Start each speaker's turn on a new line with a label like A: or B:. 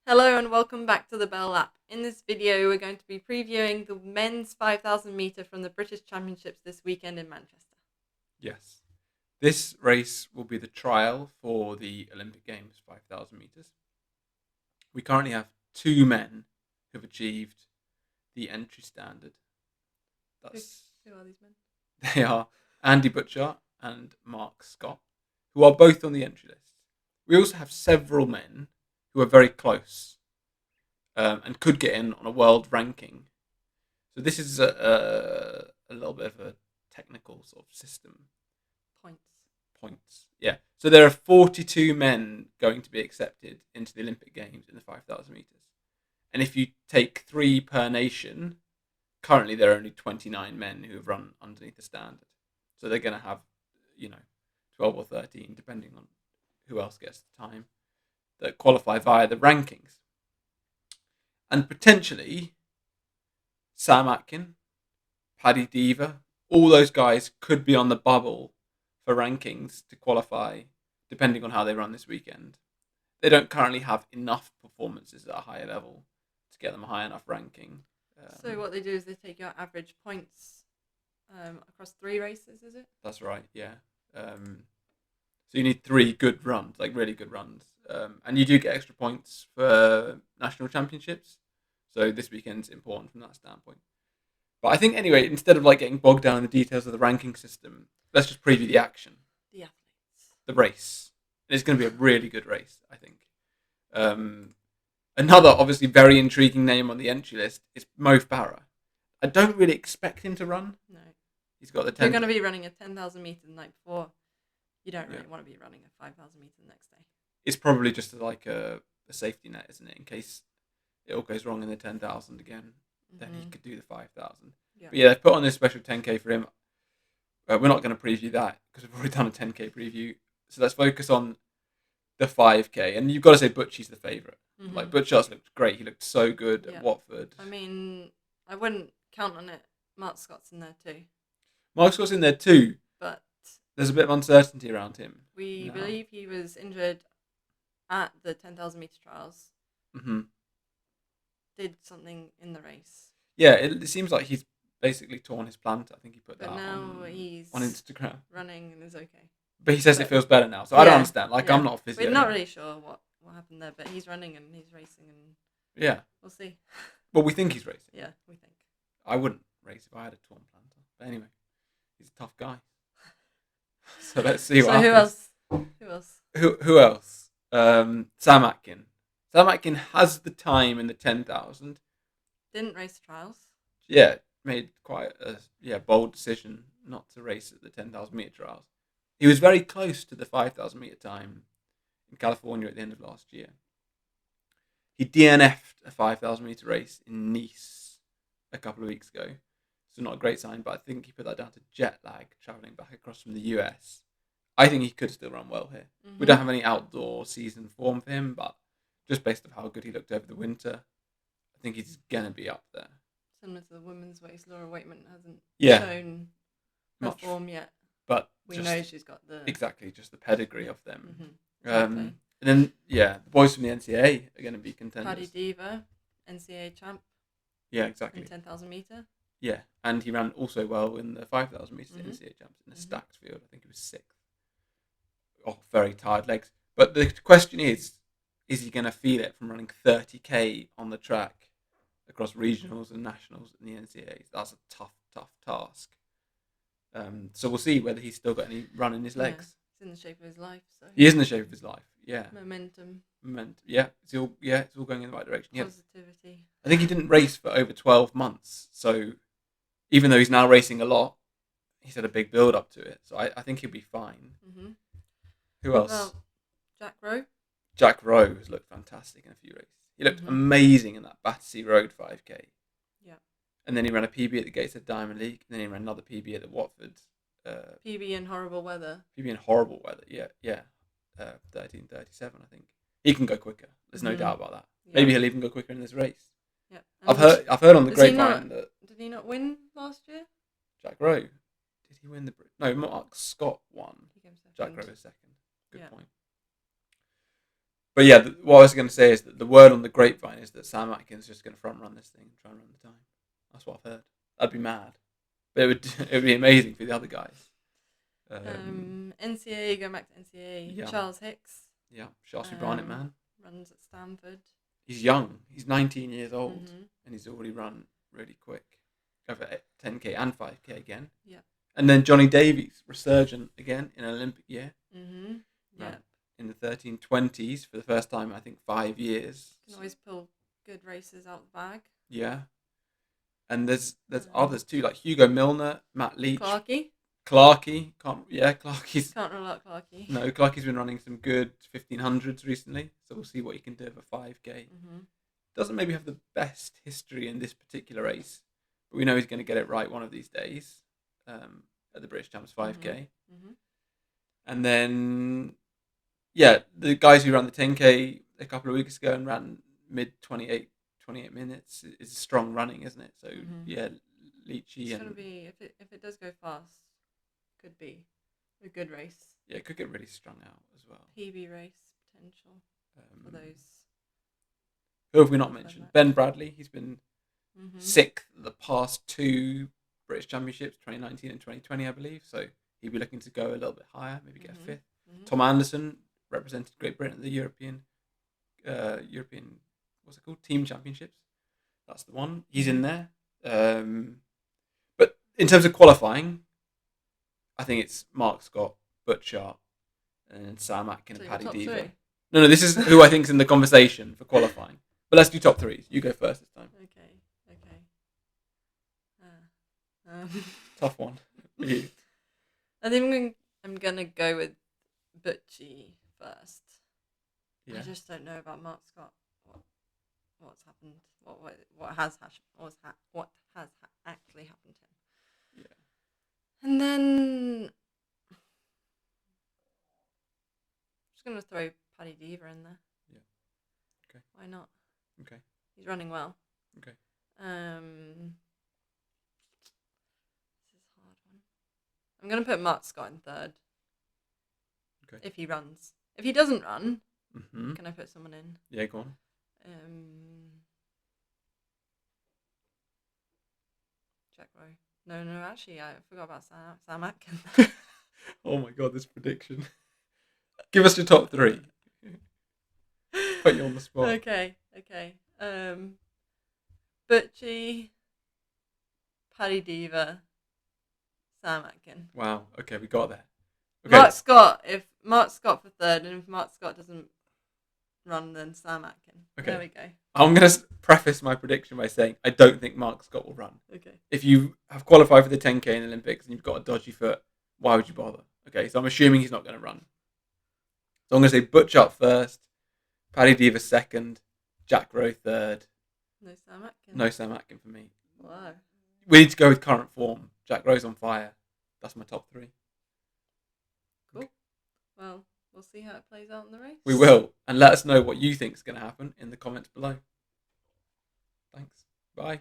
A: Hello and welcome back to the Bell Lap. In this video, we're going to be previewing the men's 5,000 metre from the British Championships this weekend in Manchester.
B: Yes. This race will be the trial for the Olympic Games 5,000 metres. We currently have two men who've achieved the entry standard.
A: Who are these men?
B: They are Andy Butchart and Mark Scott, who are both on the entry list. We also have several men who are very close and could get in on a world ranking. So this is a little bit of a technical sort of system. Points. Yeah. So there are 42 men going to be accepted into the Olympic Games in the 5,000 meters. And if you take 3 per nation, currently there are only 29 men who have run underneath the standard. So they're going to have, 12 or 13, depending on who else gets the time, that qualify via the rankings. And potentially, Sam Atkin, Paddy Diva, all those guys could be on the bubble for rankings to qualify, depending on how they run this weekend. They don't currently have enough performances at a higher level to get them a high enough ranking.
A: So what they do is they take your average points across 3 races, is it?
B: That's right, yeah. So you need 3 good runs, like really good runs. And you do get extra points for national championships. So this weekend's important from that standpoint. But I think, anyway, instead of getting bogged down in the details of the ranking system, let's just preview the action.
A: The athletes.
B: The race. And it's going to be a really good race, I think. Another, obviously, very intriguing name on the entry list is Mo Farah. I don't really expect him to run.
A: No.
B: He's got the
A: 10. You're going to be running a 10,000 metre the night before. You don't really want to be running a 5,000 metre the next day.
B: It's probably just like a safety net, isn't it? In case it all goes wrong in the 10,000 again, then he could do the 5,000.
A: Yeah.
B: But yeah, they've put on this special 10K for him. We're not going to preview that because we've already done a 10K preview. So let's focus on the 5K. And you've got to say Butchie's the favourite.
A: Mm-hmm.
B: Butchart looked great. He looked so good at Watford.
A: I mean, I wouldn't count on it. Mark Scott's in there too.
B: Mark Scott's in there too.
A: But
B: there's a bit of uncertainty around him.
A: We believe he was injured at the 10,000 metre trials.
B: Mm-hmm.
A: Did something in the race.
B: Yeah, it seems like he's basically torn his plant. I think he put that
A: he's
B: on Instagram.
A: Running and is okay.
B: But he says it feels better now. So I don't understand. I'm not a physio.
A: We're not really sure what happened there, but he's running and he's racing and we'll see.
B: Well, we think he's racing.
A: Yeah, we think.
B: I wouldn't race if I had a torn plantar. But anyway, he's a tough guy. So let's see what happens.
A: Who else?
B: Who else? Sam Atkin. Sam Atkin has the time in the 10,000.
A: Didn't race trials.
B: Yeah, made quite a bold decision not to race at the 10,000 metre trials. He was very close to the 5,000 metre time in California at the end of last year. He DNF'd a 5,000 metre race in Nice a couple of weeks ago. So not a great sign, but I think he put that down to jet lag, travelling back across from the US. I think he could still run well here. Mm-hmm. We don't have any outdoor season form for him, but just based on how good he looked over the winter, I think he's going to be up there.
A: Similar to the women's race, Laura Waitman hasn't shown her form yet.
B: But
A: we know she's got
B: just the pedigree of them.
A: Mm-hmm. Exactly.
B: And then, the boys from the NCAA are going to be contenders.
A: Paddy Diva, NCAA champ.
B: Yeah, exactly.
A: In 10,000 metre.
B: Yeah, and he ran also well in the 5,000 metres NCAA champs in a stacked field. I think he was 6th. Oh, very tired legs. But the question is he going to feel it from running 30K on the track across regionals and nationals in the NCAAs? That's a tough task. So we'll see whether he's still got any run in his legs.
A: He's in the shape of his life. So.
B: He is in the shape of his life, yeah.
A: Momentum.
B: Yeah, it's all going in the right direction.
A: Positivity.
B: I think he didn't race for over 12 months. So even though he's now racing a lot, he's had a big build up to it. So I think he'll be fine.
A: Mm-hmm.
B: Who else?
A: Well, Jack Rowe.
B: Jack Rowe has looked fantastic in a few races. He looked amazing in that Battersea Road 5K. Yeah. And then he ran a PB at the Gateshead Diamond League. And then he ran another PB at the Watford.
A: PB in horrible weather.
B: PB in horrible weather, yeah. 13:37, I think. He can go quicker. There's no doubt about that. Yeah. Maybe he'll even go quicker in this race.
A: Yeah.
B: I've heard on the grapevine that...
A: Did he not win last year?
B: Jack Rowe. Did he win the... No, Mark Scott won.
A: He came second.
B: Jack Rowe was second. Good point. But yeah, what I was going to say is that the word on the grapevine is that Sam Atkins is just going to front run this thing and try and run the time. That's what I've heard. I'd be mad, but it would be amazing for the other guys.
A: NCAA, going back to NCAA,
B: Yeah.
A: Charles Hicks.
B: Yeah, Shaftesbury Barnet man.
A: Runs at Stanford.
B: He's young. He's 19 years old,
A: Mhm.
B: and he's already run really quick over 10K and 5K again.
A: Yeah.
B: And then Johnny Davies, resurgent again in an Olympic year.
A: Mhm. Yeah.
B: In the 1320s for the first time, I think, 5 years.
A: Can always pull good races out the bag.
B: Yeah. And there's others too, like Hugo Milner, Matt Leach,
A: Clarkey.
B: Clarkie's.
A: Can't rule out Clarkey.
B: No, Clarkie's been running some good 1500s recently, so we'll see what he can do over 5K.
A: Mhm.
B: Doesn't maybe have the best history in this particular race, but we know he's going to get it right one of these days at the British Champs 5K.
A: Mhm.
B: And then, yeah, the guys who ran the 10K a couple of weeks ago and ran mid 28 minutes is strong running, isn't it? So,
A: Mhm.
B: yeah, Leachy
A: It's
B: and...
A: gonna be if it does go fast, could be a good race.
B: Yeah, it could get really strung out as well.
A: PB race potential for those.
B: Who have we not mentioned?
A: that.
B: Ben Bradley. He's been
A: Mhm.
B: sixth the past two British Championships, 2019 and 2020, I believe. So he'd be looking to go a little bit higher, maybe get a fifth.
A: Mhm.
B: Tom Anderson represented Great Britain at the European, what's it called? Team Championships. That's the one. He's in there. But in terms of qualifying, I think it's Mark Scott, Butchart, and Sam Atkin
A: So
B: and
A: your
B: Paddy
A: top
B: Diva.
A: three?
B: No, this is who I think is in the conversation for qualifying. But let's do top threes. You go first this time.
A: Okay.
B: Tough one for you.
A: I think I'm gonna go with Butchie first.
B: Yeah.
A: I just don't know about Mark Scott. What's happened? What has actually happened to him?
B: Yeah.
A: And then I'm just gonna throw Paddy Diva in there.
B: Yeah. Okay.
A: Why not?
B: Okay.
A: He's running well.
B: Okay.
A: This is a hard one. I'm gonna put Mark Scott in third.
B: Okay.
A: If he runs. If he doesn't run,
B: Mm-hmm.
A: can I put someone in?
B: Yeah, go on.
A: Jack Rowe. No, actually, I forgot about Sam Atkins.
B: Oh my god, this prediction. Give us your top three. Put you on the spot.
A: Okay. Butchie, Paddy Diva, Sam Atkin.
B: Wow. Okay, we got there. Okay.
A: Mark Scott. If Mark Scott for third, and if Mark Scott doesn't run, then Sam Atkin.
B: Okay.
A: There we go.
B: I'm going to preface my prediction by saying I don't think Mark Scott will run.
A: Okay.
B: If you have qualified for the 10K in the Olympics and you've got a dodgy foot, why would you bother? Okay, so I'm assuming he's not going to run. So I'm going to say Butchart first, Paddy Diva second, Jack Rowe third.
A: No Sam Atkin.
B: No Sam Atkin for me.
A: Wow.
B: We need to go with current form. Jack Rowe's on fire. That's my top three.
A: Cool. Well, we'll see how it plays out in the race.
B: We will. And let us know what you think is going to happen in the comments below. Thanks. Bye.